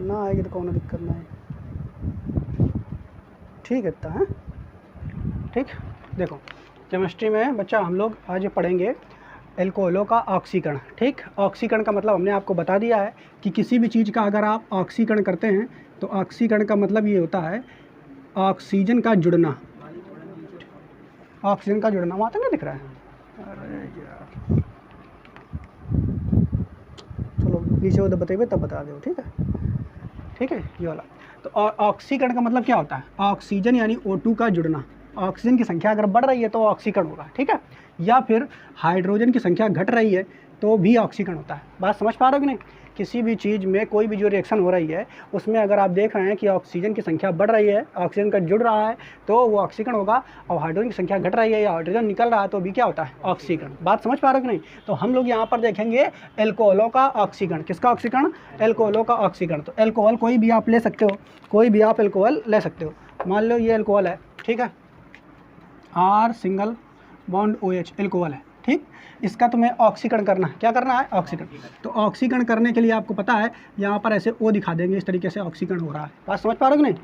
ना आएगी तो कौन दिक्कत ना है, ठीक है इतना है। ठीक, देखो केमिस्ट्री में बच्चा हम लोग आज पढ़ेंगे एल्कोहलों का ऑक्सीकरण। ठीक, ऑक्सीकरण का मतलब हमने आपको बता दिया है कि किसी भी चीज़ का अगर आप ऑक्सीकरण करते हैं तो ऑक्सीकरण का मतलब ये होता है ऑक्सीजन का जुड़ना। ऑक्सीजन का जुड़ना वहाँ तक नहीं दिख रहा है, अरे यार चलो नीचे उधर बताइए तब बता दो। ठीक है, ठीक है ये वाला। तो ऑक्सीकरण का मतलब क्या होता है, ऑक्सीजन यानी O2 का जुड़ना। ऑक्सीजन की संख्या अगर बढ़ रही है तो ऑक्सीकरण होगा। ठीक है, या फिर हाइड्रोजन की संख्या घट रही है तो भी ऑक्सीकरण होता है। बात समझ पा रहे हो कि नहीं? किसी भी चीज़ में कोई भी जो रिएक्शन हो रही है उसमें अगर आप देख रहे हैं कि ऑक्सीजन की संख्या बढ़ रही है, ऑक्सीजन का जुड़ रहा है तो वो ऑक्सीकरण होगा, और हाइड्रोजन की संख्या घट रही है या हाइड्रोजन निकल रहा है तो भी क्या होता है, ऑक्सीकरण। बात समझ पा रहे हो कि नहीं? तो हम लोग यहाँ पर देखेंगे एल्कोहलों का ऑक्सीकरण। किसका ऑक्सीकरण? एल्कोहलों का ऑक्सीकरण। तो एल्कोहल कोई भी आप ले सकते हो, कोई भी आप एल्कोहल ले सकते हो। मान लो ये एल्कोहल है, ठीक है, R single bond OH alcohol है। ठीक, इसका तुम्हें ऑक्सीकरण करना है। क्या करना है? ऑक्सीकरण। तो ऑक्सीकरण करने के लिए आपको पता है यहाँ पर ऐसे O दिखा देंगे, इस तरीके से ऑक्सीकरण हो रहा है। बात समझ पा रहे हो कि नहीं?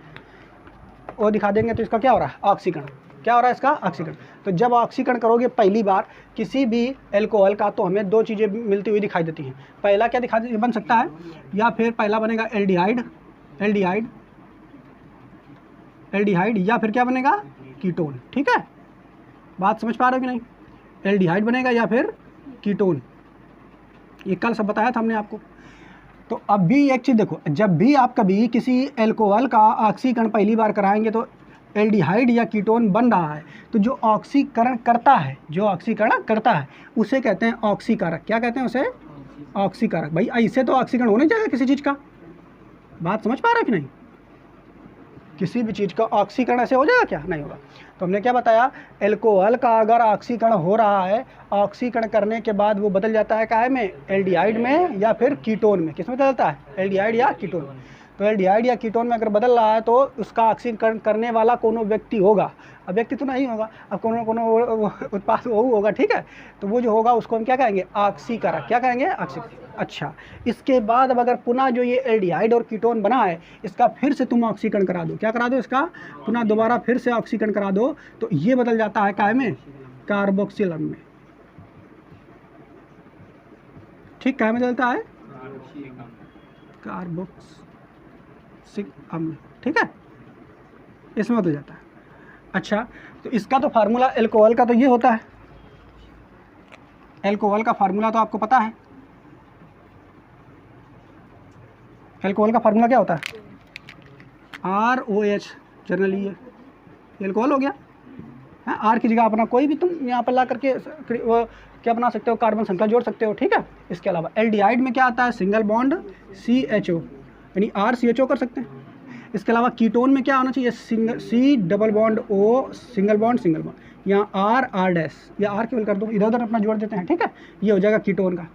O दिखा देंगे तो इसका क्या हो रहा है, ऑक्सीकरण। क्या हो रहा है इसका? ऑक्सीकरण। तो जब ऑक्सीकरण करोगे पहली बार किसी भी एल्कोहल का तो हमें दो चीज़ें मिलती हुई दिखाई देती हैं। पहला क्या दिखा बन सकता है, या फिर पहला बनेगा एल्डिहाइड, एल्डिहाइड, एल्डिहाइड, या फिर क्या बनेगा, कीटोन। ठीक है, बात समझ पा रहे हो कि नहीं? एल्डिहाइड बनेगा या फिर कीटोन, ये कल सब बताया था हमने आपको। तो अब भी एक चीज़ देखो, जब भी आप कभी किसी एल्कोहल का ऑक्सीकरण पहली बार कराएंगे तो एल्डिहाइड या कीटोन बन रहा है तो जो ऑक्सीकरण करता है, जो ऑक्सीकरण करता है उसे कहते हैं ऑक्सीकारक। क्या कहते हैं उसे? ऑक्सीकारक। भाई ऐसे तो ऑक्सीकरण होने जाएगा किसी चीज़ का। बात समझ पा रहे हो कि नहीं? किसी भी चीज़ का ऑक्सीकरण ऐसे हो जाएगा क्या? नहीं होगा। तो हमने क्या बताया, एल्कोहल का अगर ऑक्सीकरण हो रहा है, ऑक्सीकरण करने के बाद वो बदल जाता है काहे में, एल्डिहाइड में या फिर कीटोन में। किस में बदलता है? एल्डिहाइड या कीटोन। तो एल्डिहाइड या कीटोन में अगर बदल रहा है तो उसका ऑक्सीकरण करने वाला कोनो व्यक्ति होगा। अब व्यक्ति तो नहीं होगा, अब कोनो उत्पाद वो होगा। ठीक है, तो वो जो होगा उसको हम क्या कहेंगे, ऑक्सीकारक। क्या कहेंगे? ऑक्सीकारक। अच्छा, इसके बाद अब अगर पुनः जो ये एल्डिहाइड और कीटोन बना है इसका फिर से तुम ऑक्सीकरण करा दो। क्या करा दो? इसका पुनः दोबारा फिर से ऑक्सीकरण करा दो तो ये बदल जाता है काहे में, कार्बोक्सिल अम्ल में। ठीक, काहे में बदलता है, कार्बोक्सिलिक अम्ल। ठीक है, इसमें बदल जाता है। अच्छा, तो इसका तो फार्मूला एल्कोहल का तो ये होता है, एल्कोहल का फार्मूला तो आपको पता है। एल्कोहल का फार्मूला क्या होता है, ROH। जनरली ये एल्कोहल हो गया है। आर की जगह अपना कोई भी तुम यहाँ पर ला करके वो क्या बना सकते हो, कार्बन संख्या जोड़ सकते हो। ठीक है, इसके अलावा एल्डिहाइड में क्या आता है, सिंगल बॉन्ड CHO यानी RCHO कर सकते हैं। इसके अलावा कीटोन में क्या होना चाहिए, C double bond O single bond single bond, यहाँ R डैश या R केवल कर दो, इधर उधर अपना जोड़ देते हैं। ठीक है, ये हो जाएगा कीटोन का।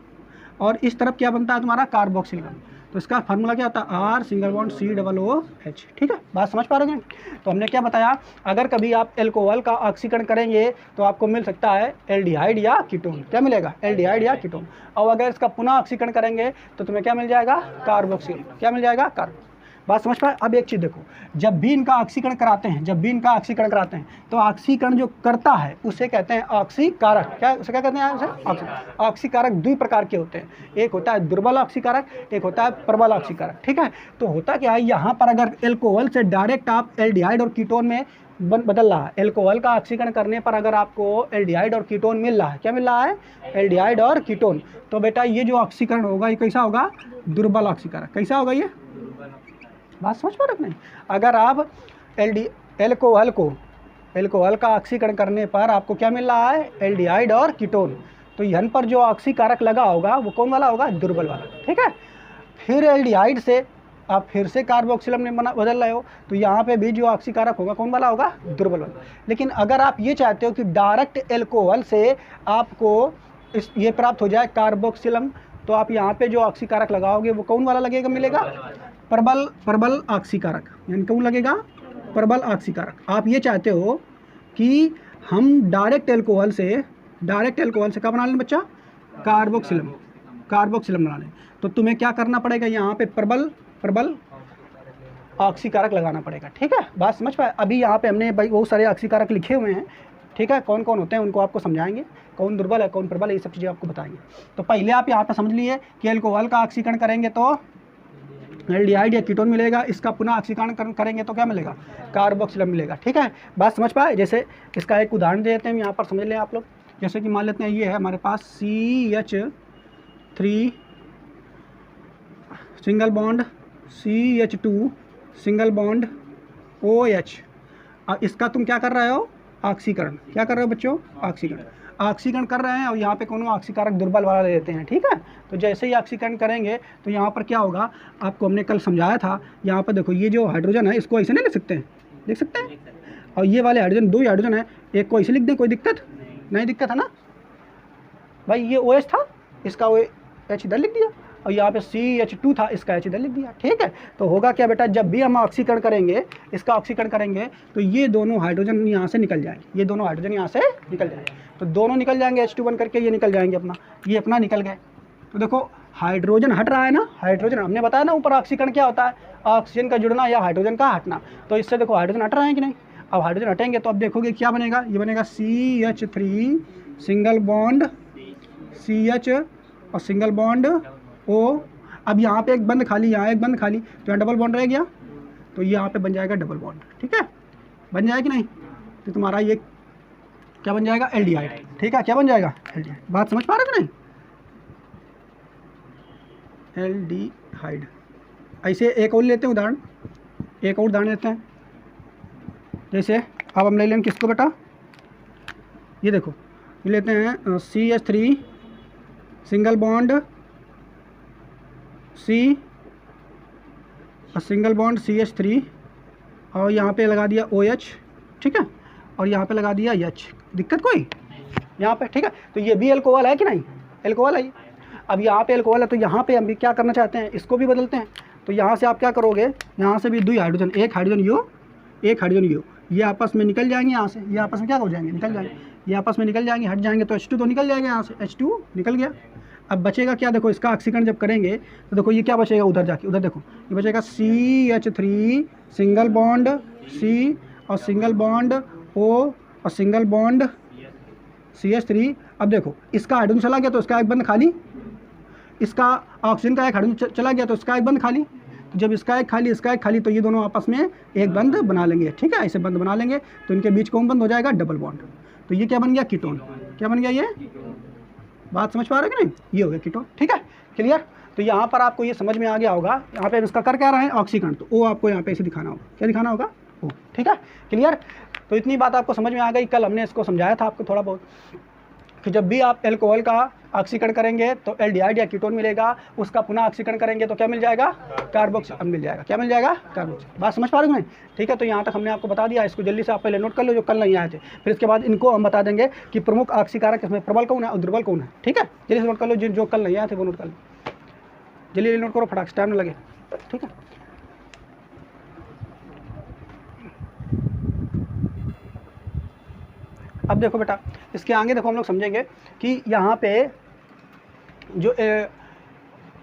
और इस तरफ क्या बनता है तुम्हारा, कार्बोक्सिल का। तो इसका फार्मूला क्या होता है, R सिंगल बॉन्ड COOH। ठीक है, बात समझ पा रहे हो? तो हमने क्या बताया, अगर कभी आप एल्कोहल का ऑक्सीकरण करेंगे तो आपको मिल सकता है एल्डिहाइड या कीटोन। क्या मिलेगा, एल्डिहाइड या कीटोन। और अगर इसका पुनः ऑक्सीकरण करेंगे तो तुम्हें क्या मिल जाएगा, कार्बोक्सिल। क्या मिल जाएगा, कार्बो। बात समझ पाए? अब एक चीज़ देखो, जब भी इनका ऑक्सीकरण कराते हैं, जब भी इनका ऑक्सीकरण कराते हैं तो ऑक्सीकरण जो करता है उसे कहते हैं ऑक्सीकारक। क्या उसे क्या कहते हैं उसे? ऑक्सीकारक दुई प्रकार के होते हैं, एक होता है दुर्बल ऑक्सीकारक, एक होता है प्रबल ऑक्सीकारक। ठीक है, तो होता क्या है, यहाँ पर अगर एल्कोहल से डायरेक्ट आप एल्डिहाइड और कीटोन में बदल रहा है, एल्कोहल का ऑक्सीकरण करने पर अगर आपको एल्डिहाइड और कीटोन मिल रहा है, क्या मिल रहा है, एल्डिहाइड और कीटोन, तो बेटा ये जो ऑक्सीकरण होगा ये कैसा होगा, दुर्बल ऑक्सीकारक। कैसा होगा ये? बात समझ पा रहे नहीं? अगर आप एल्कोहल का ऑक्सीकरण करने पर आपको क्या मिल रहा है, एल्डिहाइड और कीटोन, तो यहाँ पर जो ऑक्सीकारक लगा होगा वो कौन वाला होगा, दुर्बल वाला। ठीक है, फिर एल्डिहाइड से आप फिर से कार्बोक्सिल में बदल रहे हो तो यहाँ पे भी जो ऑक्सीकारक होगा कौन वाला होगा, दुर्बल वाला। लेकिन अगर आप ये चाहते हो कि डायरेक्ट एल्कोहल से आपको ये प्राप्त हो जाए कार्बोक्सिलम, तो आप यहाँ पे जो ऑक्सीकारक लगाओगे वो कौन वाला लगेगा, मिलेगा प्रबल ऑक्सीकारक। यानी कौन लगेगा, प्रबल ऑक्सीकारक। आप ये चाहते हो कि हम डायरेक्ट एल्कोहल से क्या बना लें बच्चा, कार्बोक्सिलम बना लें, तो तुम्हें क्या करना पड़ेगा, यहाँ पे प्रबल ऑक्सीकारक लगाना पड़ेगा। ठीक है, बात समझ पाए। अभी यहाँ पे हमने भाई बहुत सारे ऑक्सीकारक लिखे हुए हैं, ठीक है, कौन कौन होते हैं उनको आपको समझाएंगे, कौन दुर्बल है कौन प्रबल है, ये सब चीज़ें आपको बताएंगे। तो पहले आप यहाँ पे समझ लिए कि अल्कोहल का ऑक्सीकरण करेंगे तो एल्डिहाइड या कीटोन मिलेगा, इसका पुनः ऑक्सीकरण करेंगे तो क्या मिलेगा, कार्बोक्सिल मिलेगा। ठीक है, बात समझ पाए। जैसे इसका एक उदाहरण देते हैं, यहाँ पर समझ लें आप लोग। जैसे कि मान लेते हैं ये है हमारे पास CH3 single bond CH2 single bond OH। इसका तुम क्या कर रहे हो, ऑक्सीकरण। क्या कर रहे हो बच्चों, ऑक्सीकरण। ऑक्सीकरण कर रहे हैं और यहाँ पे कौन ऑक्सीकारक दुर्बल वाला ले लेते हैं। ठीक है, तो जैसे ही ऑक्सीकरण करेंगे तो यहाँ पर क्या होगा, आपको हमने कल समझाया था। यहाँ पर देखो ये जो हाइड्रोजन है इसको ऐसे नहीं लिख सकते हैं, लिख सकते हैं। और ये वाले हाइड्रोजन, दो हाइड्रोजन है, एक को ऐसे लिख दें, कोई दिक्कत नहीं, दिक्कत है ना भाई। ये OH था, इसका OH इधर लिख दिया, और यहाँ पे CH2 था, इसका H इधर लिख दिया। ठीक है, तो होगा क्या बेटा, जब भी हम ऑक्सीकरण करेंगे, इसका ऑक्सीकरण करेंगे तो ये दोनों हाइड्रोजन यहाँ से निकल जाएंगे, ये दोनों हाइड्रोजन यहाँ से निकल जाएंगे, तो दोनों निकल जाएंगे H2 बन करके, ये निकल जाएंगे अपना, ये अपना निकल गए। तो देखो हाइड्रोजन हट रहा है ना, हाइड्रोजन हमने बताया ना ऊपर ऑक्सीकरण क्या होता है, ऑक्सीजन का जुड़ना या हाइड्रोजन का हटना। तो इससे देखो हाइड्रोजन हट रहे हैं कि नहीं। अब हाइड्रोजन हटेंगे तो अब देखोगे क्या बनेगा, ये बनेगा CH3 सिंगल बॉन्ड CH और सिंगल बॉन्ड O। अब यहाँ पे एक बंद खाली, यहाँ एक बंद खाली, तो यहाँ डबल बॉन्ड रह गया, तो यहाँ पे बन जाएगा डबल बॉन्ड। ठीक है, बन जाएगा कि नहीं, तो तुम्हारा ये क्या बन जाएगा, एल्डिहाइड। ठीक है, क्या बन जाएगा, एल्डिहाइड। बात समझ पा रहे कि नहीं, एल्डिहाइड। ऐसे एक और लेते हैं उदाहरण, एक और उदाहरण लेते हैं। जैसे अब हम ले लेंगे किसको बेटा, ये देखो, ये लेते हैं CH3 सिंगल बॉन्ड C और सिंगल बॉन्ड CH3, और यहाँ पे लगा दिया OH। ठीक है, और यहाँ पे लगा दिया H, दिक्कत कोई यहाँ पे। ठीक है, तो ये भी अल्कोहल है कि नहीं, अल्कोहल है। अब यहाँ पे अल्कोहल है, तो यहाँ पे हम भी क्या करना चाहते हैं, इसको भी बदलते हैं। तो यहाँ से आप क्या करोगे, यहाँ से भी दो हाइड्रोजन, एक हाइड्रोजन U, एक हाइड्रोजन U, ये आपस में निकल जाएंगे, यहाँ से ये आपस में क्या हो जाएंगे, निकल जाएंगे, ये आपस में निकल जाएंगे, हट जाएंगे, तो H2 तो निकल जाएगा, यहाँ से H2 निकल गया। अब बचेगा क्या, देखो इसका ऑक्सीकरण जब करेंगे तो देखो ये क्या बचेगा, उधर जाके उधर देखो ये बचेगा CH3 सिंगल बॉन्ड C और सिंगल बॉन्ड O और सिंगल बॉन्ड CH3। अब देखो इसका हाइड्रोजन चला गया तो इसका एक बंद खाली, इसका ऑक्सीजन का एक हाइड्रोजन चला गया तो इसका एक बंद खाली। तो जब इसका एक खाली इसका एक खाली, तो ये दोनों आपस में एक बंद बना लेंगे। ठीक है, ऐसे बंद बना लेंगे तो इनके बीच कौन बंद हो जाएगा, डबल बॉन्ड। तो ये क्या बन गया, कीटोन। क्या बन गया, ये बात समझ पा रहे हो कि नहीं, ये हो गया कीटोन। ठीक है, क्लियर। तो यहाँ पर आपको ये समझ में आ गया होगा, यहाँ पे इसका कर क्या रहा है, ऑक्सीकरण, तो O आपको यहाँ पे ऐसे दिखाना होगा, क्या दिखाना होगा, O। ठीक है, क्लियर। तो इतनी बात आपको समझ में आ गई। कल हमने इसको समझाया था आपको थोड़ा बहुत, कि जब भी आप एल्कोहल का ऑक्सीकरण करेंगे तो एल्डिहाइड या कीटोन मिलेगा, उसका पुनः ऑक्सीकरण करेंगे तो क्या मिल जाएगा, कार्बोक्सिल मिल जाएगा। क्या मिल जाएगा, कार्बोक्सिल। बात समझ पा रहे हो नहीं। ठीक है, तो यहाँ तक हमने आपको बता दिया, इसको जल्दी से आप पहले नोट कर लो जो कल नहीं आए थे, फिर इसके बाद इनको हम बता देंगे कि प्रमुख ऑक्सीकारक इसमें प्रबल कौन है और दुर्बल कौन है। ठीक है, जल्दी से नोट कर लो, जो कल नहीं आए थे वो नोट कर लो, जल्दी नोट करो, फटाक से टाइम न लगे। ठीक है, अब देखो बेटा, इसके आगे देखो हम लोग समझेंगे कि यहाँ पे जो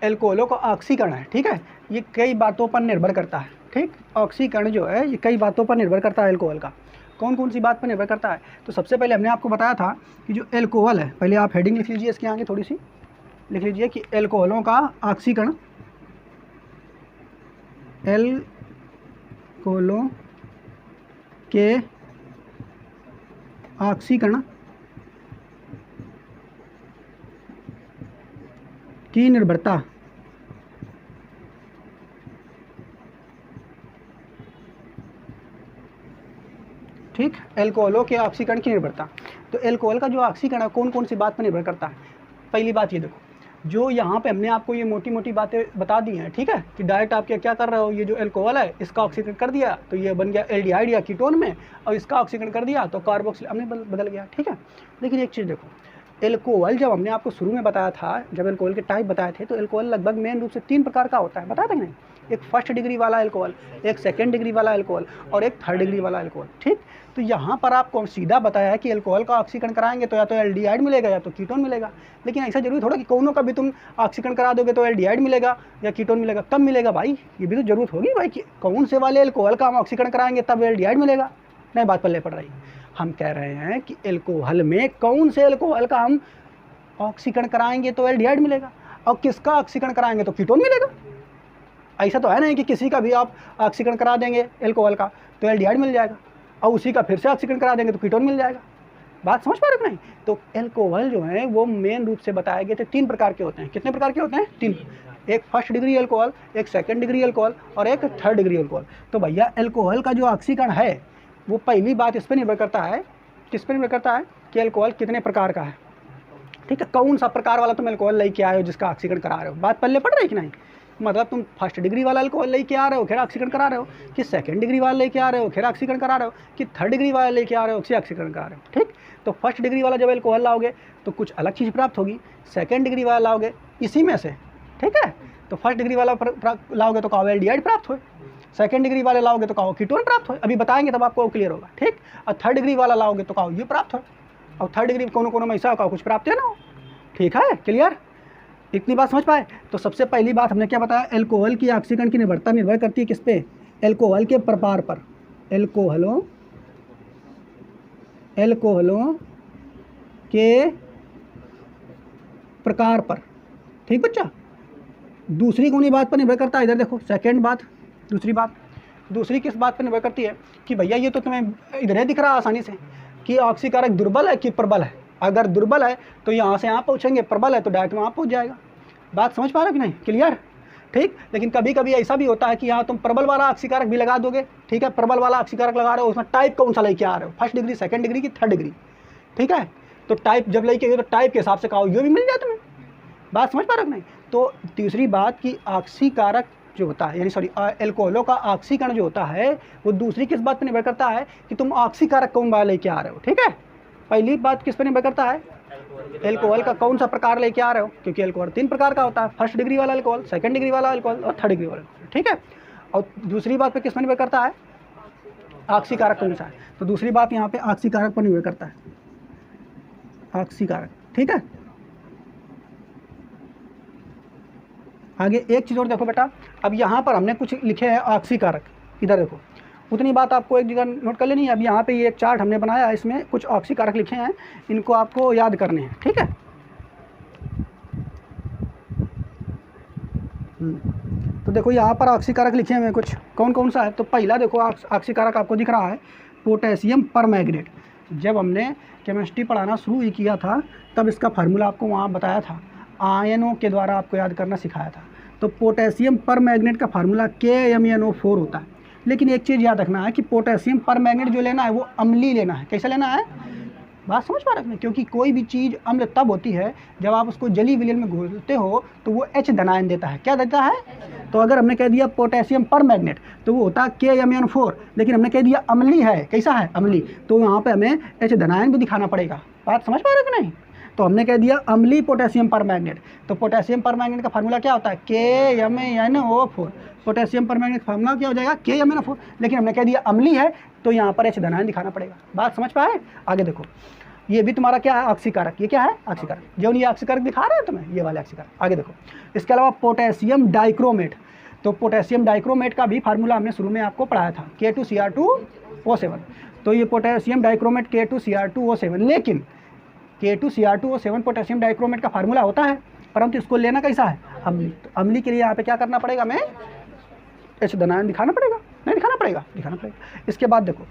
एल्कोहलों का ऑक्सीकरण है, ठीक है, ये कई बातों पर निर्भर करता है। ठीक, ऑक्सीकरण जो है ये कई बातों पर निर्भर करता है एल्कोहल का। कौन कौन सी बात पर निर्भर करता है, तो सबसे पहले हमने आपको बताया था कि जो एल्कोहल है, पहले आप हेडिंग लिख लीजिए, इसके आगे थोड़ी सी लिख लीजिए कि एल्कोहलों का ऑक्सीकरण, एल्कोहलों के ऑक्सीकरण की निर्भरता ठीक, एल्कोहलों के ऑक्सीकरण की निर्भरता। तो एल्कोहल का जो ऑक्सीकरण है कौन कौन सी बात पर निर्भर करता है। पहली बात ये देखो, जो यहाँ पे हमने आपको ये मोटी मोटी बातें बता दी हैं, ठीक है, कि डायरेक्ट आप क्या कर रहे हो, ये जो एल्कोहल है इसका ऑक्सीकरण कर दिया तो ये बन गया एल्डिहाइड या कीटोन में, और इसका ऑक्सीकरण कर दिया तो कार्बोक्सिल हमने बदल गया। ठीक है, लेकिन एक चीज़ देखो, एल्कोहल जब हमने आपको शुरू में बताया था, जब एल्कोहल के टाइप बताए थे, तो एल्कोहल लगभग मेन रूप से 3 प्रकार का होता है, बताया था कि नहीं। एक फर्स्ट डिग्री वाला एल्कोहल, एक सेकेंड डिग्री वाला एल्कोहल और एक थर्ड डिग्री वाला एल्कोहल। ठीक, तो यहाँ पर आपको सीधा बताया है कि एल्कोहल का ऑक्सीकरण कराएंगे तो या तो एल्डिहाइड मिलेगा या तो कीटोन मिलेगा। लेकिन ऐसा जरूरी थोड़ा कि दोनों का भी तुम ऑक्सीकरण करा दोगे तो एल्डिहाइड मिलेगा या कीटोन मिलेगा। कब मिलेगा भाई, ये भी तो जरूरत होगी भाई कि कौन से वाले एल्कोहल का हम ऑक्सीकरण कराएंगे तब एल्डिहाइड मिलेगा। नहीं, बात पल्ले पड़ रही है। हम कह रहे हैं कि एल्कोहल में कौन से एल्कोहल का हम ऑक्सीकरण कराएंगे तो एल्डिहाइड मिलेगा और किसका ऑक्सीकरण कराएंगे तो कीटोन मिलेगा। ऐसा तो है नहीं कि किसी का भी आप ऑक्सीकरण करा देंगे एल्कोहल का तो एल्डिहाइड मिल जाएगा और उसी का फिर से ऑक्सीकरण करा देंगे तो कीटोन मिल जाएगा। बात समझ पा रहे हो नहीं? तो एल्कोहल जो है वो मेन रूप से बताए गए थे 3 प्रकार के होते हैं। कितने प्रकार के होते हैं? 3। एक फर्स्ट डिग्री एल्कोहल, एक सेकंड डिग्री एल्कोहल और एक थर्ड डिग्री एल्कोहल। तो भैया एल्कोहल का जो ऑक्सीकरण है वो पहली बात इस पर निर्भर करता है, किस पर निर्भर करता है कि एल्कोहल कितने प्रकार का है। ठीक है, कौन सा प्रकार वाला तुम एल्कोहल लेके आए हो जिसका ऑक्सीकरण करा रहे हो। बात पल्ले पड़ रही है कि नहीं? मतलब तुम फर्स्ट डिग्री वाला एल्कोहल लेके आ रहे हो फिर ऑक्सीकरण करा रहे हो, कि सेकंड डिग्री वाला लेके आ रहे हो फिर ऑक्सीकरण करा रहे हो, कि थर्ड डिग्री वाला लेके आ रहे हो फिर ऑक्सीकरण करा रहे हो। ठीक, तो फर्स्ट डिग्री वाला जब एल्कोहल लाओगे तो कुछ अलग चीज़ प्राप्त होगी, सेकंड डिग्री वाला लाओगे इसी में से। ठीक है, तो फर्स्ट डिग्री वाला लाओगे तो कहो एल्डिहाइड प्राप्त हो, सेकंड डिग्री वाले लाओगे तो कहो कीटोन प्राप्त हो। अभी बताएंगे तब आपको क्लियर होगा। ठीक, और थर्ड डिग्री वाला लाओगे तो कहो ये प्राप्त हो, और थर्ड डिग्री कोनो में ऐसा कहो कुछ प्राप्त है ना हो। ठीक है, क्लियर? इतनी बात समझ पाए? तो सबसे पहली बात हमने क्या बताया, एल्कोहल की ऑक्सीकरण की निर्भरता निर्भर करती है किस पे? एल्कोहल के प्रकार पर, एल्कोहलों के प्रकार पर। ठीक बच्चा? दूसरी कौन सी बात पर निर्भर करता है? इधर देखो, सेकंड बात, दूसरी किस बात पर निर्भर करती है कि भैया ये तो तुम्हें इधर ही दिख रहा है आसानी से कि ऑक्सीकारक दुर्बल है कि प्रबल है। अगर दुर्बल है तो यहाँ से यहाँ पहुँचेंगे, प्रबल है तो डायरेक्ट वहाँ पहुँच जाएगा। बात समझ पा रहे हो कि नहीं? क्लियर? ठीक, लेकिन कभी कभी ऐसा भी होता है कि यहाँ तुम प्रबल वाला ऑक्सीकारक भी लगा दोगे। ठीक है, प्रबल वाला ऑक्सीकारक लगा रहे हो, उसमें टाइप कौन सा लेके आ रहे हो, फर्स्ट डिग्री, सेकंड डिग्री की थर्ड डिग्री। ठीक है, तो टाइप जब लेके तो टाइप के हिसाब से कहो ये भी मिल जाए तुम्हें। बात समझ पा रहे हो नहीं? तो तीसरी बात कि ऑक्सीकारक जो होता है, यानी सॉरी एल्कोहलों का ऑक्सीकरण जो होता है वो दूसरी किस बात पर निर्भर करता है कि तुम ऑक्सीकारक कौन वाला लेके आ रहे हो। ठीक है, पहली बात किस पर निर्भर करता है, एल्कोहल का कौन सा प्रकार लेके आ रहे हो, क्योंकि एल्कोहल 3 प्रकार का होता है, फर्स्ट डिग्री वाला एल्कोहल, सेकंड डिग्री वाला एल्कोहल और थर्ड डिग्री वाला एल्कोहल। ठीक है, और दूसरी बात पे किस पर निर्भर करता है, ऑक्सीकारक कौन सा है। तो दूसरी बात यहाँ पे ऑक्सीकारक पर निर्भर करता है, ऑक्सीकारक। ठीक है, आगे एक चीज़ और देखो बेटा, अब यहाँ पर हमने कुछ लिखे हैं ऑक्सीकारक, इधर देखो, उतनी बात आपको एक जगह नोट कर लेनी है। अब यहाँ पे ये एक चार्ट हमने बनाया है, इसमें कुछ ऑक्सीकारक लिखे हैं, इनको आपको याद करने हैं। ठीक है, तो देखो यहाँ पर ऑक्सीकारक लिखे हुए हैं कुछ, कौन कौन सा है। तो पहला देखो ऑक्सीकारक आपको दिख रहा है पोटेशियम परमैंगनेट। जब हमने केमिस्ट्री पढ़ाना शुरू ही किया था तब इसका फार्मूला आपको वहाँ बताया था, आयनों के द्वारा आपको याद करना सिखाया था। तो पोटेशियम परमैंगनेट का फार्मूला KMnO4 होता है। लेकिन एक चीज़ याद रखना है कि पोटेशियम परमैंगनेट जो लेना है वो अम्लीय लेना है। कैसा लेना है? बात समझ पा रहे हैं? क्योंकि कोई भी चीज़ अम्ल तब होती है जब आप उसको जली विलयन में घोलते हो तो वो H धनायन देता है। क्या देता है? तो अगर हमने कह दिया पोटेशियम परमैंगनेट तो वो होता है KMnO4, लेकिन हमने कह दिया अम्लीय है। कैसा है? अम्लीय। तो यहाँ पे हमें H धनायन भी दिखाना पड़ेगा। बात समझ पा रहे हो कि नहीं? तो हमने कह दिया अम्लीय पोटेशियम परमैंगनेट। तो पोटेशियम परमैंगनेट का फार्मूला क्या होता है? KMnO4। पोटेशियम परमैंगनेट का फार्मूला क्या हो जाएगा? KMnO4। लेकिन हमने कह दिया अम्लीय है तो यहाँ पर H धनायन दिखाना पड़ेगा। बात समझ पाए? आगे देखो, ये भी तुम्हारा क्या है? ऑक्सीकारक। ये क्या है? ऑक्सीकारक। जो ये ऑक्सीकारक दिखा रहे हैं तुम्हें, ये वाले ऑक्सीकारक। आगे देखो, इसके अलावा पोटेशियम डाइक्रोमेट। तो पोटेशियम डाइक्रोमेट का भी फार्मूला हमने शुरू में आपको पढ़ाया था, K2Cr2O7। तो ये पोटेशियम डाइक्रोमेट K2Cr2O7, लेकिन K2Cr2O7 पोटेशियम डाइक्रोमेट का फार्मूला होता है, परंतु इसको लेना कैसा है? अम्लीय। तो अम्लीय के लिए यहाँ पे क्या करना पड़ेगा? हमें H धनायन दिखाना पड़ेगा। नहीं दिखाना पड़ेगा? दिखाना पड़ेगा। इसके बाद देखो,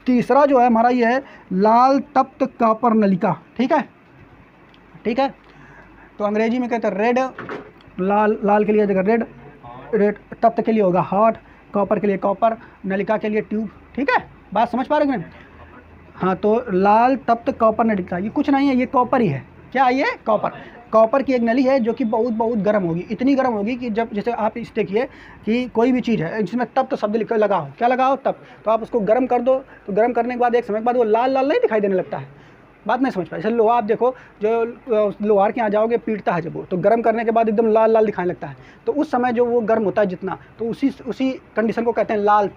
तीसरा जो है हमारा ये है लाल तप्त कॉपर नलिका। ठीक है, ठीक है, तो अंग्रेजी में कहते हैं रेड। लाल के लिए जगह रेड, तप्त के लिए होगा हॉट, कॉपर के लिए कॉपर, नलिका के लिए ट्यूब। ठीक है, बात समझ पा रहे हैं? हाँ, तो लाल तप्त कॉपर नलिका, ये कुछ नहीं है, ये कॉपर ही है। क्या है ये? कॉपर। कॉपर की एक नली है जो कि बहुत बहुत गर्म होगी, इतनी गर्म होगी कि जब जैसे आप इस देखिए कि कोई भी चीज़ है जिसमें तप्त शब्द लगाओ, क्या लगाओ? तप्त। तो आप उसको गर्म कर दो, तो गर्म करने के बाद एक समय के बाद वो लाल लाल नहीं दिखाई देने लगता है, बात नहीं समझ पाए। जैसे लोहा आप देखो, जो लोहार के यहाँ जाओगे पीटता है जब वो, तो गर्म करने के बाद एकदम लाल लाल दिखाने लगता है, तो उस समय जो वो गर्म होता है जितना, तो उसी कंडीशन को कहते हैं लाल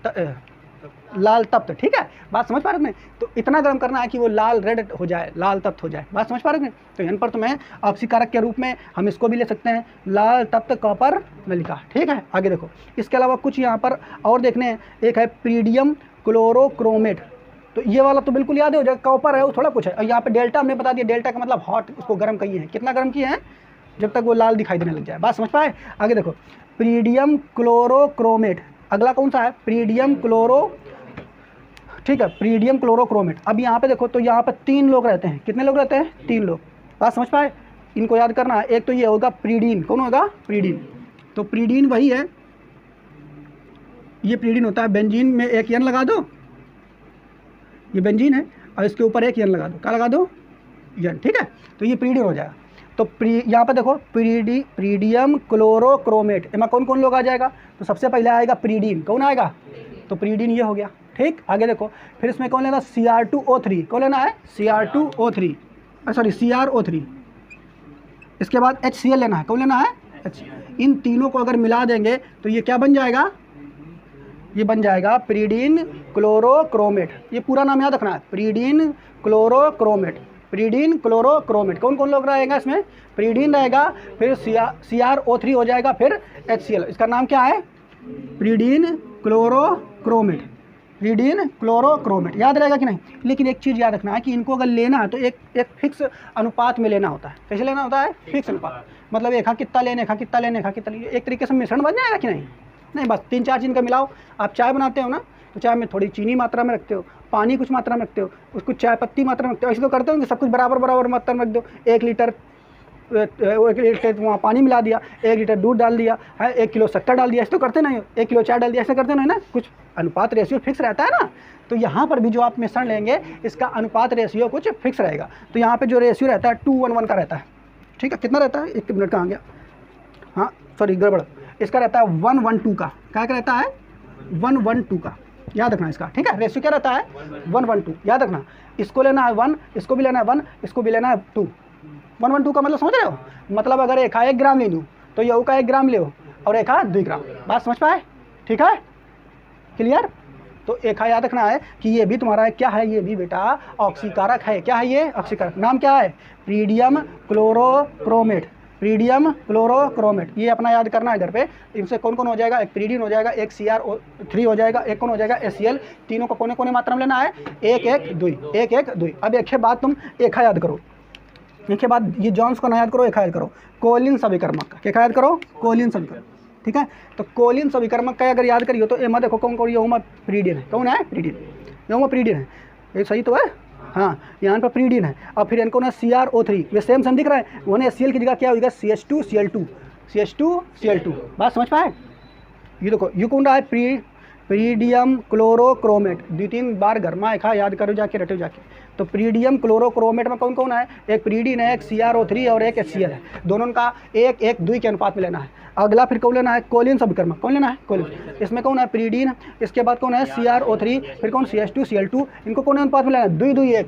तप्त। ठीक है, बात समझ पा रहे हैं? तो इतना गर्म करना है कि वो लाल रेड हो जाए, लाल तप्त हो जाए। बात समझ पा रहे हैं? तो यहाँ पर तुम्हें ऑक्सीकारक के रूप में हम इसको भी ले सकते हैं, लाल तप्त कॉपर नलिका। ठीक है, आगे देखो, इसके अलावा कुछ यहाँ पर और देखने हैं। एक है पीरियडियम क्लोरोक्रोमेट, तो ये वाला तो बिल्कुल याद हो जाएगा, कॉपर है वो, थोड़ा कुछ है। और यहाँ पे डेल्टा हमने बता दिया, डेल्टा का मतलब हॉट, उसको गर्म किए हैं। कितना गर्म किए हैं? जब तक वो लाल दिखाई देने लग जाए। बात समझ पाए? आगे देखो, पीरियडियम क्लोरोक्रोमेट, अगला कौन सा है? पीरियडियम क्लोरो, ठीक है, पीरियडियम क्लोरोक्रोमेट। अब यहाँ पे देखो, तो यहाँ पे 3 लोग रहते हैं। कितने लोग रहते हैं? 3 लोग। बात समझ पाए? इनको याद करना है। एक तो ये होगा प्रीडीन, कौन होगा? प्रीडीन। तो प्रीडीन वही है, ये प्रीडीन होता है। बेंजीन में एक एन लगा दो, ये बेंजीन है, और इसके ऊपर एक एन लगा दो। क्या लगा दो? एन। ठीक है, तो ये प्रीडीन हो जाएगा। तो यहाँ पे देखो, पीरियडियम क्लोरोक्रोमेट, इनमें कौन कौन लोग आ जाएगा? तो सबसे पहले आएगा प्रीडीन। कौन आएगा? तो प्रीडीन ये हो गया। ठीक, आगे देखो, फिर इसमें कौन लेना? Cr2O3। कौन लेना है? Cr2O3, sorry CrO3। इसके बाद HCl लेना है। कौन लेना है? HCl। इन तीनों को अगर मिला देंगे तो ये क्या बन जाएगा? ये बन जाएगा पीरिडीन क्लोरोक्रोमेट। ये पूरा नाम याद रखना है, पीरिडीन क्लोरोक्रोमेट। Pyridine chlorochromate. कौन कौन लोग रहेगा इसमें? पीरिडीन रहेगा, फिर CrO3 हो जाएगा, फिर HCl। इसका नाम क्या है? Pyridine chlorochromate. पीरिडीन क्लोरोक्रोमेट, याद रहेगा कि नहीं? लेकिन एक चीज़ याद रखना है कि इनको अगर लेना है तो एक फिक्स अनुपात में लेना होता है। कैसे लेना होता है? फिक्स अनुपात। मतलब एक कितना लेने, कितना लेने, कितना लेने, एक तरीके से मिश्रण बन जाएगा कि नहीं? नहीं, बस 3-4 चीज़ का मिलाओ। आप चाय बनाते हो ना, तो चाय में थोड़ी चीनी मात्रा में रखते हो, पानी कुछ मात्रा में रखते हो, उसको चाय पत्ती मात्रा में रखते हो। ऐसे तो करते हो कि सब कुछ बराबर मात्रा में रख दो। 1 लीटर वहाँ पानी मिला दिया, 1 लीटर दूध डाल दिया है, 1 किलो शक्कर डाल दिया। ऐसे तो करते नहीं हो। 1 किलो चाय डाल दिया, ऐसे करते नहीं ना। कुछ अनुपात रेशियो फिक्स रहता है ना। तो यहाँ पर भी जो आप मिश्रण लेंगे, इसका अनुपात रेशियो कुछ फिक्स रहेगा। तो यहाँ पे जो रेशियो रहता है 2:1 का रहता है। ठीक है, कितना रहता है? 1 मिनट का आ गया, हाँ सॉरी गड़बड़। इसका रहता है 1:2 का। क्या रहता है? 1:2 का, याद रखना इसका। ठीक है, रेशियो क्या रहता है? 1:2, याद रखना। इसको लेना है 1, इसको भी लेना है 1, इसको भी लेना है 2। 1:2 का मतलब समझ रहे हो? मतलब अगर एक 1 ग्राम ले लूँ तो यू का 1 ग्राम ले, और एक 2 ग्राम। बात समझ पाए? ठीक है, क्लियर? तो एक याद रखना है कि ये भी तुम्हारा क्या है? ये भी बेटा ऑक्सीकारक है। क्या है ये? ऑक्सीकारक। नाम क्या है? पीरियडियम क्लोरोक्रोमेट। पीरियडियम क्लोरोक्रोमेट, ये अपना याद करना है घर पे। इनसे कौन कौन हो जाएगा? एक पीरिडीन हो जाएगा, एक CrO3 हो जाएगा, एक कौन हो जाएगा? HCl। तीनों को कोने कोने मात्रा में लेना है, 1:1:2। अब एक बात तुम एक याद करो, एक बाद ये जॉन्स को ना याद करो, एक याद करो, कोलिन सविकर्मक का। क्या याद करो? कोलिन सविकर्मक। ठीक है, तो कोलिन सविकर्मक का अगर याद करियो तो एमा देखो कौन कौन? ये पीरिडीन है। कौन है? पीरिडीन। ये पीरिडीन है, ये सही तो है, हाँ, यहाँ पर पीरिडीन है। और फिर इनको ना CrO3, ये सेम दिख रहा है। उन्हें HCl की जगह क्या होगा? CH2Cl2। बात समझ पाए? ये देखो, ये कौन रहा है? पीरियडियम क्लोरोक्रोमेट। 2-3 बार घरमा एक याद करो जाके, रटो जाके। तो पीरियडियम क्लोरोक्रोमेट में कौन कौन है? एक पीरिडीन है, एक CrO3 और एक HCl है। दोनों का 1:2 के अनुपात में लेना है। अगला फिर कौन लेना है? कोलिन सविकर्मक। कौन लेना है? कोलिन। इसमें कौन है? पीरिडीन। इसके बाद कौन है? CrO3, फिर कौन? CH2Cl2। इनको कौन अनुपात में लेना है? 2:1।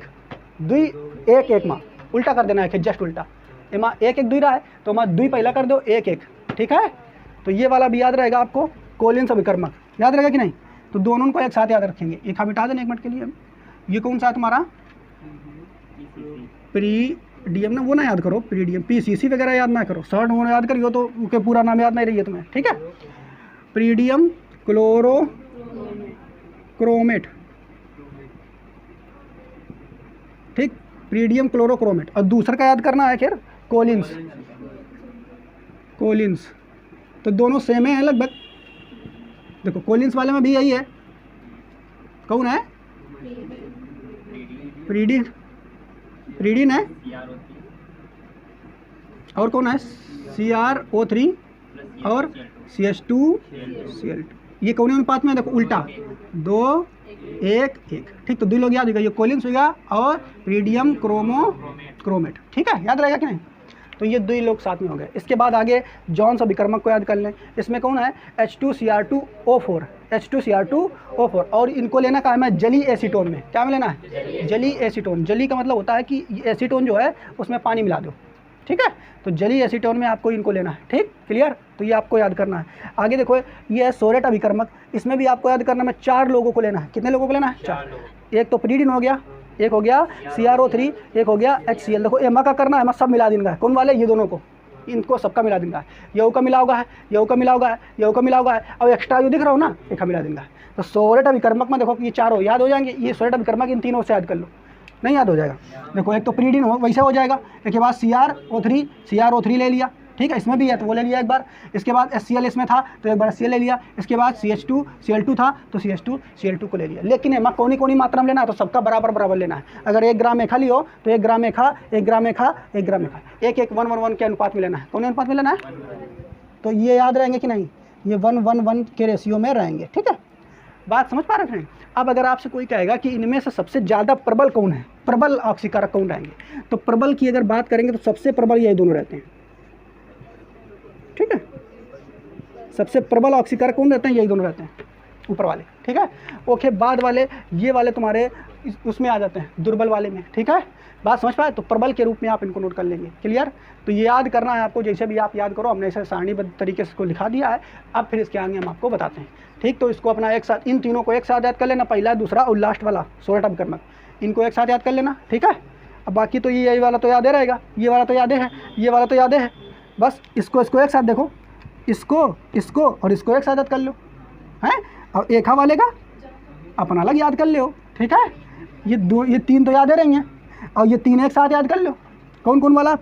2:1 माँ उल्टा कर देना है, जस्ट उल्टा। एमा 1:2 रहा है तो माँ 2 पहला कर दो, 1:1। ठीक है, तो ये वाला भी याद रहेगा आपको, कोलिन सविकर्मक। याद रहेगा कि नहीं? तो दोनों को एक साथ याद रखेंगे। एक मिटा देना 1 मिनट के लिए। ये कौन सा है तुम्हारा? पीरियडियम ना, वो ना याद करो, पीरियडियम। PCC वगैरह याद ना करो, शॉर्ट होना याद करियो तो उसके पूरा नाम याद नहीं रही है तुम्हें। ठीक है, पीरियडियम क्लोरोक्रोमेट। ठीक, पीरियडियम क्लोरोक्रोमेट। और दूसरा का याद करना है फिर कोलिन्स। तो दोनों सेम है लगभग। देखो कोलिन्स वाले में भी यही है। कौन है? पीरिडीन है, और कौन है? CrO3 और CH2Cl2। ये कौन अनुपात में? देखो उल्टा, 2:1:1। ठीक, तो 2 लोग याद होगा, ये कोलिन्स होगा और पीरियडियम क्रोमेट। ठीक है, याद रहेगा कि नहीं? तो ये दो ही लोग साथ में हो गए। इसके बाद आगे जॉन्स अभिकर्मक को याद कर लें। इसमें कौन है, H2Cr2O4, H2Cr2O4, और इनको लेना कहाँ है, मैं जली एसीटोन में, क्या में लेना है, जली एसीटोन। जली का मतलब होता है कि एसीटोन जो है उसमें पानी मिला दो, ठीक है। तो जली एसीटोन में आपको इनको लेना है, ठीक, क्लियर। तो ये आपको याद करना है। आगे देखो ये है सोरेट अभिकर्मक, इसमें भी आपको याद करना है 4 लोगों को लेना है। कितने लोगों को लेना है, 4। एक तो प्रीडिन हो गया, एक हो गया CrO3, एक हो गया HCl। देखो एमा का करना है, एमा सब मिला देना है। कौन वाले, ये दोनों को, इनको सबका मिला देना है। यू का मिला होगा है, यू का मिला होगा है, यू का मिला होगा है, और एक्स्ट्रा जो दिख रहा हो ना, एक मिला देना है। तो सोरेट अभिकर्मक में देखो कि ये 4 याद हो जाएंगे। ये सोरेट अभिकर्मक इन तीनों से याद कर लो, नहीं याद हो जाएगा। देखो एक तो प्रीडिन हो, वैसे हो जाएगा। इसके बाद CrO3 ले लिया, ठीक है, इसमें भी है तो वो ले लिया एक बार। इसके बाद HCl इसमें था तो एक बार HCl ले लिया। इसके बाद CH2Cl2 था तो CH2Cl2 को ले लिया। लेकिन एमा कौनी मात्रा में लेना है, तो सबका बराबर लेना है। अगर 1 ग्राम एखा लियो तो 1 ग्राम एखा, 1 ग्राम एखा, 1 ग्राम एखा, 1:1:1:1 के अनुपात में लेना है। कौन अनुपात में लेना है, तो ये याद रहेंगे कि नहीं, ये 1:1:1 के रेशियो में रहेंगे, ठीक है। बात समझ पा रहे हैं। अब अगर आपसे कोई कहेगा कि इनमें से सबसे ज़्यादा प्रबल कौन है, प्रबल ऑक्सीकारक कौन रहेंगे, तो प्रबल की अगर बात करेंगे तो सबसे प्रबल यही दोनों रहते हैं, ठीक है। सबसे प्रबल ऑक्सीकारक कौन रहते हैं, यही दोनों रहते हैं, ऊपर वाले, ठीक है। ओके, बाद वाले ये वाले तुम्हारे उसमें आ जाते हैं, दुर्बल वाले में, ठीक है। बात समझ पाए, तो प्रबल के रूप में आप इनको नोट कर लेंगे, क्लियर। तो ये याद करना है आपको, जैसे भी आप याद करो, हमने इसे सारणीबद्ध तरीके से इसको लिखा दिया है। अब फिर इसके आगे हम आपको बताते हैं, ठीक। तो इसको अपना एक साथ, इन तीनों को एक साथ याद कर लेना, पहला, दूसरा और लास्ट वाला सोरेट अभिकर्मक, इनको एक साथ याद कर लेना, ठीक है। अब बाकी तो यही वाला तो याद ही रहेगा, ये वाला तो याद है, ये वाला तो याद है। बस इसको एक साथ देखो, इसको और इसको एक साथ याद कर लो, हैं। और एखा वाले का अपना अलग याद कर लो, ठीक है। ये 3 तो याद ही रहेंगे, और ये 3 एक साथ याद कर लो। कौन वाला,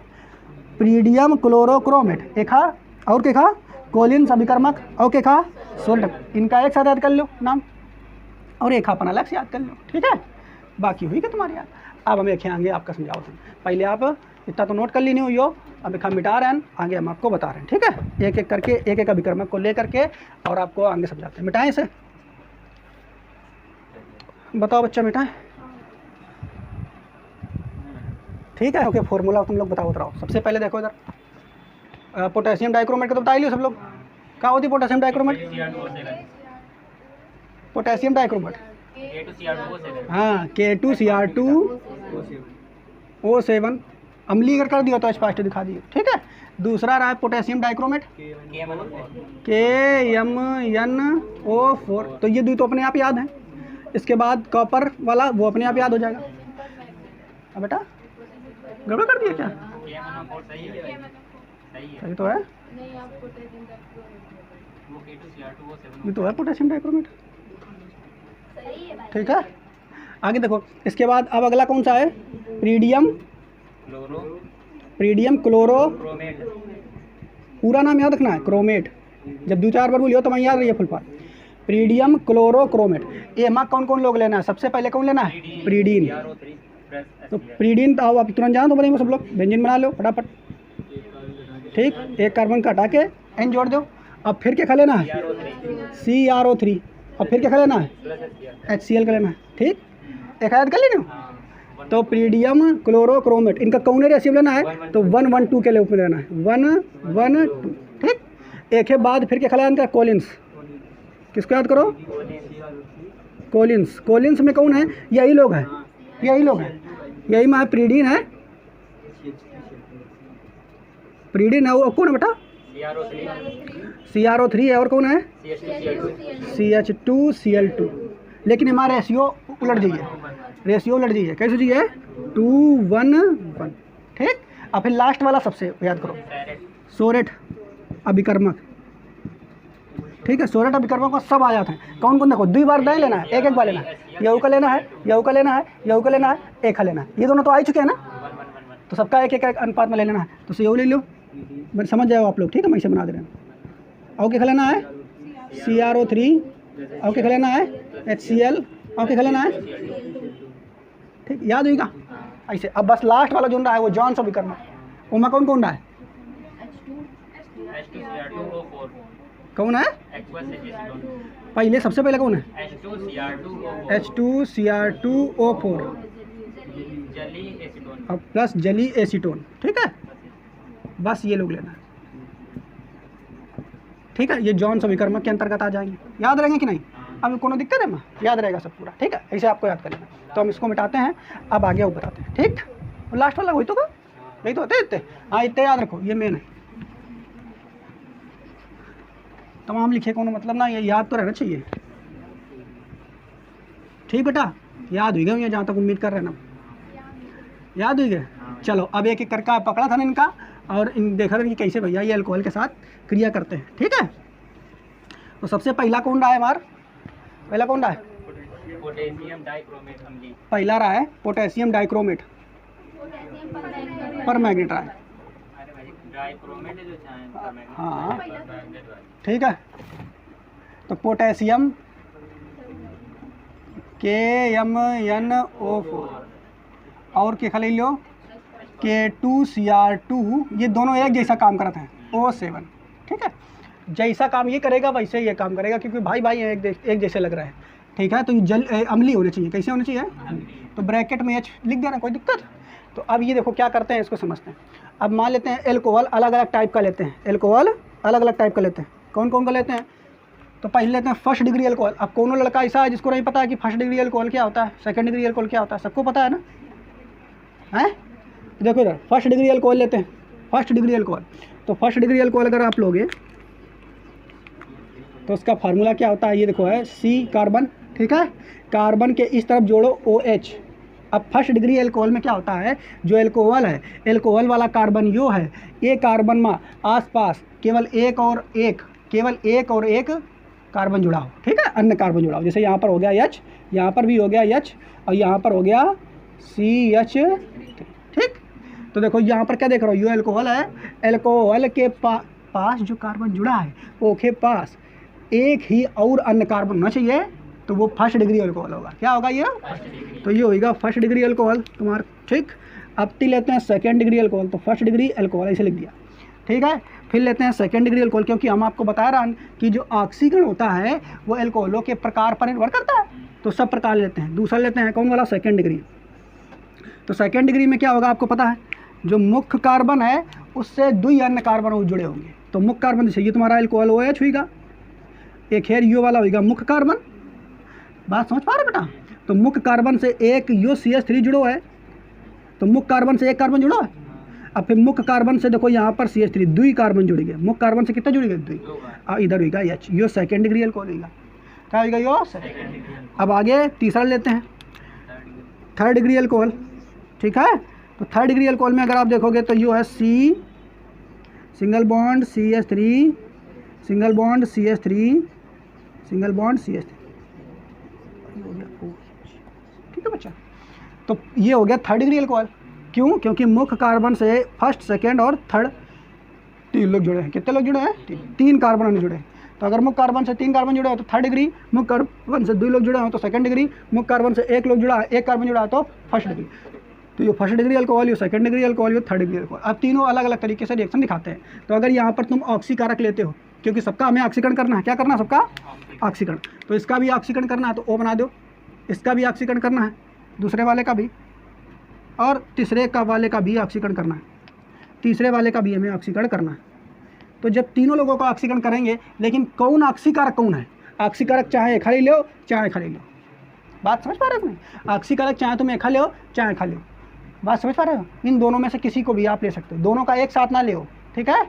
प्रीडियम क्लोरोक्रोमेट एखा, और क्या खा, कोलिन्स अभिकर्मक, और क्या खा, सोल्ट, इनका एक साथ याद कर लो नाम, और एखा अपना अलग से याद कर लो, ठीक है। बाकी हुई क्या तुम्हारी याद। अब हम एक आगे आपका समझाओ, पहले आप इतना तो नोट कर ली नहीं हुई हो, अब एक हम मिटा रहे हैं, आगे हम आपको बता रहे हैं, ठीक है। एक एक करके एक अभिकर्मक को ले करके और आपको आगे समझाते हैं। मिटाएं इसे, बताओ बच्चा, मिटाएं, ठीक है। ओके, फॉर्मूला तुम लोग बताओ। सबसे पहले देखो इधर, पोटेशियम डाइक्रोमेट का तो बता लियो सब लोग, क्या होती है पोटेशियम डाइक्रोमेट, पोटेशियम डाइक्रोमेट, हाँ, K2Cr2O7, अम्लीय कर दिया तो स्पष्ट दिखा दिए, ठीक है। दूसरा रहा है पोटेशियम डाइक्रोमेट, KMnO4, तो ये 2 तो अपने आप याद हैं। इसके बाद कॉपर वाला, वो अपने आप याद हो जाएगा। अब बेटा गड़बड़ कर दिया क्या, सही तो है, ये तो है पोटेशियम डाइक्रोमेट, ठीक है। आगे देखो, इसके बाद अब अगला कौन सा है, प्रीडियम क्लोरो, पूरा नाम याद रखना है, क्रोमेट। जब 2-4 बार बोलियो तो मैं याद रही है फुल पार्ट, प्रीडियम क्लोरोक्रोमेट। ये माँ कौन लोग लेना है, सबसे पहले कौन लेना है, प्रीडीन। तो प्रीडीन तो आप तुरंत जानो तो बोलेंगे सब लोग, व्यंजन बना लो फटाफट, ठीक। एक कार्बन का हटा के N जोड़ दो। अब फिर क्या खा लेना है, CrO3, और फिर क्या खा लेना है, HCl का लेना है, ठीक। एक याद कर लेना। तो प्रीडियम क्लोरोक्रोमेट, इनका कौन रेशियो लेना है, तो 1:1:2 के रूप में लेना है, 1:1:2, ठीक। एक है बाद फिर क्या खा लेना इनका, कोलिन्स, किसको याद करो, कोलिन्स में कौन है, यही लोग हैं, यही में प्रीडीन है, और कौन है बेटा, CrO3 है, और कौन है, CH2Cl2। लेकिन हमारा रेशियो उलट जाइए, कैसे जाइए, 2:1:1, ठीक। और फिर लास्ट वाला सबसे याद करो, सोरेट अभिकर्मक, ठीक है। सोरेट अभिकर्मक को सब आ जाते हैं। कौन देखो, 2 बार नहीं लेना है, एक बार लेना है, यू का लेना है, एक लेना है, ये दोनों तो आ ही चुके हैं ना, तो सबका एक अनुपात में ले लेना है। तो यू ले लो, बस समझ जाओ आप लोग, ठीक है। मैं इसे बना दे रहा हूँ। और क्या लेना है, CrO3, और क्या लेना है, HCl, और क्या लेना है, ठीक, याद होगा ऐसे। अब बस लास्ट वाला जो रहा है वो जॉन्स अभिकर्मक, उसमें कौन रहा है, कौन है, पहले सबसे पहले कौन है, H2Cr2O4 और प्लस जली एसीटोन, ठीक है। बस ये लोग लेना है, ठीक है। ये जॉन समीकरण के अंतर्गत आ जाएंगे, याद रहेंगे कि नहीं? अब कोनो दिक्कत है, याद रहेगा सब पूरा, ठीक है। ऐसे आपको याद कर लेना। तो हम इसको मिटाते हैं, अब आगे वो बताते हैं, ठीक। लास्ट वाला वही तो का, यही तो होते इतने, हाँ इतने याद रखो, ये मेन है। तमाम लिखे कोनो मतलब ना, ये याद तो रहना चाहिए, ठीक बेटा। याद हुई गए जहाँ तक उम्मीद कर रहे हैं ना, याद हुई गए। चलो अब एक एक करके पकड़ा था ना इनका, और इन देखा था कि कैसे भैया ये अल्कोहल के साथ क्रिया करते हैं, ठीक है। तो सबसे पहला कौन रहा है हमारा, पहला कौन रहा है? पोटेशियम डाइक्रोमेट अम्लीय। पहला रहा है पोटेशियम डाइक्रोमेट पर मैग्नेट रहा है, डाइक्रोमेट जो चाहे, हाँ ठीक है। तो पोटेशियम KMnO4 और क्या खाली लो K2Cr2, ये दोनों एक जैसा काम करते हैं, O7, ठीक है। जैसा काम ये करेगा वैसे ये काम करेगा, क्योंकि भाई भाई एक जैसे लग रहा है, ठीक है। तो ये जल अम्लीय होने चाहिए, कैसे होने चाहिए? तो ब्रैकेट में H लिख देना, कोई दिक्कत। तो अब ये देखो क्या करते हैं, इसको समझते हैं। अब मान लेते हैं एल्कोहल अलग अलग टाइप का लेते हैं, एल्कोहल अलग अलग टाइप का लेते हैं। कौन कौन का लेते हैं? तो पहले लेते हैं फर्स्ट डिग्री अल्कोहल। अब कौन लड़का ऐसा है जिसको नहीं पता है कि फर्स्ट डिग्री अल्कोहल क्या होता है, सेकंड डिग्री अल्कोहल क्या होता है? सबको पता है ना, हैं? देखो इधर फर्स्ट डिग्री अल्कोहल लेते हैं, फर्स्ट डिग्री अल्कोहल। तो फर्स्ट डिग्री अल्कोहल अगर आप लोगे तो उसका फार्मूला क्या होता है, ये देखो है C कार्बन, ठीक है। कार्बन के इस तरफ जोड़ो OH। अब फर्स्ट डिग्री अल्कोहल में क्या होता है, जो अल्कोहल है, अल्कोहल वाला कार्बन यो है, ये कार्बन में आसपास केवल एक और एक कार्बन जुड़ा हो, ठीक है, अन्य कार्बन जुड़ा हो। जैसे यहाँ पर हो गया H, यहाँ पर भी हो गया H, और यहाँ पर हो गया CH, ठीक। तो देखो यहाँ पर क्या देख रहा हो, यो अल्कोहल है, अल्कोहल के पास जो कार्बन जुड़ा है वो के पास एक ही और अन्य कार्बन होना चाहिए, तो वो फर्स्ट डिग्री अल्कोहल होगा। क्या होगा ये? तो ये होगा फर्स्ट डिग्री अल्कोहल तुम्हारा, ठीक। अब लेते हैं सेकेंड डिग्री अल्कोहल। तो फर्स्ट डिग्री अल्कोहल ऐसे लिख दिया, ठीक है। फिर लेते हैं सेकेंड डिग्री अल्कोहल, क्योंकि हम आपको बता रहा कि जो ऑक्सीकरण होता है वो अल्कोहलों के प्रकार पर निर्भर करता है, तो सब प्रकार लेते हैं। दूसरा लेते हैं कौन वाला, सेकेंड डिग्री। तो सेकेंड डिग्री में क्या होगा आपको पता है, जो मुख्य कार्बन है उससे दुई अन्य कार्बन जुड़े होंगे। तो मुख्य कार्बन जैसे ये तुम्हारा अल्कोहल OH होगा, एक हेर यो वाला होगा मुख्य कार्बन, बात समझ पा रहे बेटा। तो मुख्य कार्बन से एक यो CH3 जुड़ो है, तो मुख्य कार्बन से एक कार्बन जुड़ो है। अब फिर मुख्य कार्बन से देखो यहाँ पर CH3 दुई कार्बन जुड़ गए, मुख्य कार्बन से कितना जुड़ गए, दुई। और इधर होगा H, यो सेकेंड डिग्री अल्कोहल होगा, क्या होगा यो सेकेंड। अब आगे तीसरा लेते हैं थर्ड डिग्री अल्कोहल, ठीक है। तो थर्ड डिग्री अल्कोहल में अगर आप देखोगे तो यो है C single bond CH3 single bond CH3 single bond CH3, ठीक है बच्चा। तो ये हो गया थर्ड डिग्री अल्कोहल। क्यों? क्योंकि मुख्य कार्बन से फर्स्ट सेकेंड और थर्ड तीन लोग जुड़े हैं। कितने लोग जुड़े हैं? तीन कार्बन जुड़े हैं। तो अगर मुख्य कार्बन से तीन कार्बन जुड़े हैं तो थर्ड डिग्री, मुख्य कार्बन से दो लोग जुड़े हैं तो सेकंड डिग्री, मुख्य कार्बन से एक लोग जुड़ा है, एक कार्बन जुड़ा है तो फर्स्ट डिग्री। तो ये फर्स्ट डिग्री अल्कोहल, ये सेकंड डिग्री अल्कोहल, ये थर्ड डिग्री अल्कोहल। अब तीनों अलग अलग तरीके से रिएक्शन दिखाते हैं। तो अगर यहाँ पर तुम ऑक्सीकारक लेते हो, क्योंकि सबका हमें ऑक्सीकरण करना है, क्या करना है सबका ऑक्सीकरण, तो इसका भी ऑक्सीकरण करना है तो O बना दो, इसका भी ऑक्सीकरण करना है, दूसरे वाले का भी, और तीसरे का वाले का भी ऑक्सीकरण करना है, तीसरे वाले का भी हमें ऑक्सीकरण करना है। तो जब तीनों लोगों का ऑक्सीकरण करेंगे, लेकिन कौन ऑक्सीकारक कौन है? ऑक्सीकारक चाहे खाली लो चाहे खाली लो, बात समझ पा रहे हो? तुम ऑक्सीकारक चाहे तुम एक लो चाहे खा लो, बात समझ पा रहे हो? इन दोनों में से किसी को भी आप ले सकते हो, दोनों का एक साथ ना ले, ठीक है,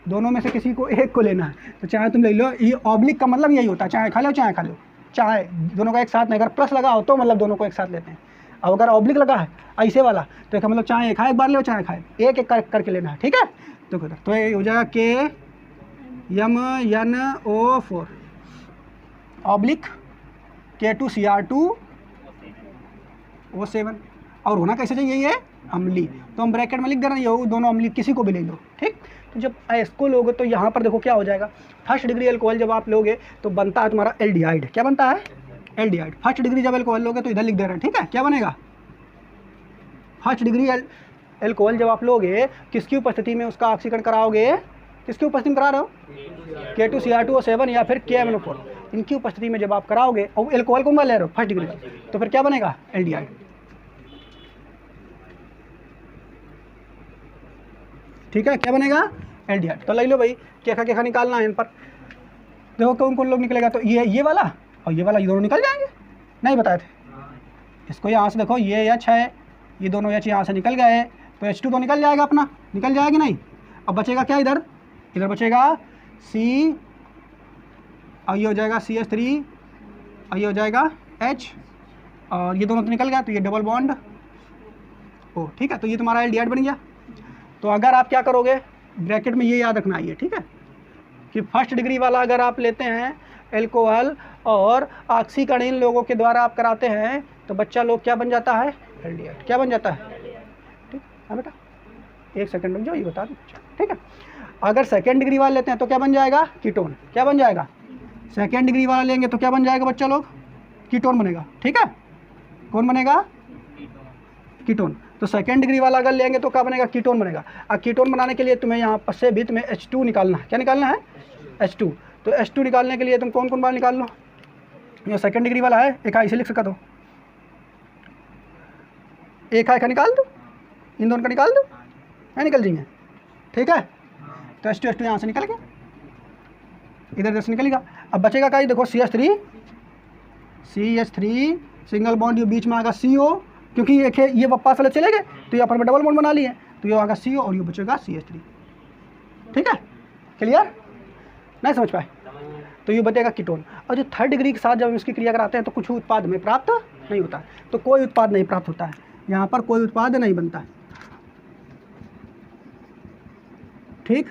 दोनों में से किसी को एक को लेना है। तो चाहे तुम ले लो, ये ऑब्लिक का मतलब यही होता है, चाहे खा लो चाहे खा लो, चाहे दोनों का एक साथ नहीं। अगर प्लस लगा हो तो मतलब दोनों को एक साथ लेते हैं, और अगर ऑब्लिक लगा है ऐसे वाला तो एक मतलब चाहे खाए एक बार लो चाहे खाए, एक एक करके लेना है, ठीक है। तो ये हो जाएगा KMnO4 ऑब्लिक K2Cr2O7, और होना कैसे चाहिए ये अम्ली, तो हम ब्रैकेट में लिख दे रहे हैं ये दोनों अम्ली, किसी को भी ले लो, ठीक। तो जब इसको लोगे तो यहाँ पर देखो क्या हो जाएगा, फर्स्ट डिग्री अल्कोहल जब आप लोगे तो बनता है तुम्हारा एल्डिहाइड। क्या बनता है? एल्डिहाइड। फर्स्ट डिग्री जब अल्कोहल लोगे तो इधर लिख दे रहे हैं, ठीक है। क्या बनेगा? फर्स्ट डिग्री अल्कोहल जब आप लोगे किसकी उपस्थिति में उसका ऑक्सीकरण कराओगे, किसकी उपस्थिति में करा रहे हो? K2Cr2O7 या फिर KMnO4, इनकी उपस्थिति में जब आप कराओगे, और अल्कोहल कौन ले रहे हो? फर्स्ट डिग्री, तो फिर क्या बनेगा? एल्डिहाइड। ठीक है, क्या बनेगा एल्डिहाइड। तो ले लो भाई, केखा केखा निकालना है इन पर। देखो कौन कौन लोग निकलेगा, तो ये वाला और ये वाला, ये दोनों निकल जाएंगे, नहीं बताए थे इसको। यहाँ से देखो ये H है, ये दोनों H यहाँ से निकल गए, तो H2 तो निकल जाएगा अपना, निकल जाएगा नहीं। अब बचेगा क्या इधर, इधर बचेगा C, और ये हो जाएगा CH3, और ये हो जाएगा H, और ये दोनों तो निकल गया, तो ये डबल बॉन्ड ओ, ठीक है। तो ये तुम्हारा एल्डिहाइड बन गया। तो अगर आप क्या करोगे, ब्रैकेट में ये याद रखना है, ठीक है, कि फर्स्ट डिग्री वाला अगर आप लेते हैं एल्कोहल और ऑक्सीकरण लोगों के द्वारा आप कराते हैं, तो बच्चा लोग क्या बन जाता है, एल्डिहाइड। क्या बन जाता है, ठीक है बेटा, एक सेकंड रुक जाओ, ये बता दूँ, ठीक है। अगर सेकेंड डिग्री वाला लेते हैं तो क्या बन जाएगा, कीटोन। क्या बन जाएगा, सेकेंड डिग्री वाला लेंगे तो क्या बन जाएगा बच्चा लोग, कीटोन बनेगा, ठीक है। कौन बनेगा, कीटोन। तो सेकेंड डिग्री वाला अगर लेंगे तो क्या बनेगा, कीटोन बनेगा। अब कीटोन बनाने के लिए तुम्हें यहाँ पर से भी तुम्हें H2 निकालना है। क्या निकालना है, H2। तो H2 निकालने के लिए तुम कौन कौन वाला निकाल लो, ये सेकेंड डिग्री वाला है, एक इसे लिख सका दो, एक का निकाल दो, इन दोनों का निकाल दो, है निकल जाएंगे, ठीक है। तो H2 यहाँ से निकल गया, इधर से निकलेगा। अब बचेगा क्या, देखो CH3 सिंगल बॉन्ड, ये बीच में आएगा CO, क्योंकि ये पास वाले चले गए तो ये अपन में डबल बॉन्ड बना लिए, तो ये आएगा CO और ये बचेगा CH3, ठीक है। क्लियर, नहीं समझ पाए, तो ये बचेगा कीटोन। और जो थर्ड डिग्री के साथ जब हम इसकी क्रिया कराते हैं तो कुछ उत्पाद हमें प्राप्त नहीं होता है, तो कोई उत्पाद नहीं प्राप्त होता है, यहाँ पर कोई उत्पाद नहीं बनता है, ठीक।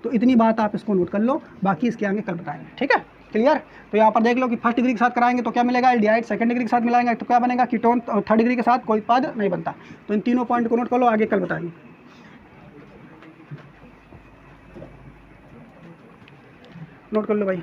तो इतनी बात आप इसको नोट कर लो, बाकी इसके आगे कल बताएंगे, ठीक है। क्लियर। तो यहाँ पर देख लो कि फर्स्ट डिग्री के साथ कराएंगे तो क्या मिलेगा, एल्डिहाइड। सेकंड डिग्री के साथ मिलाएंगे तो क्या बनेगा, कीटोन। और थर्ड डिग्री के साथ कोई उत्पाद नहीं बनता। तो इन तीनों पॉइंट को नोट कर लो, आगे कल बताएंगे। नोट कर लो भाई।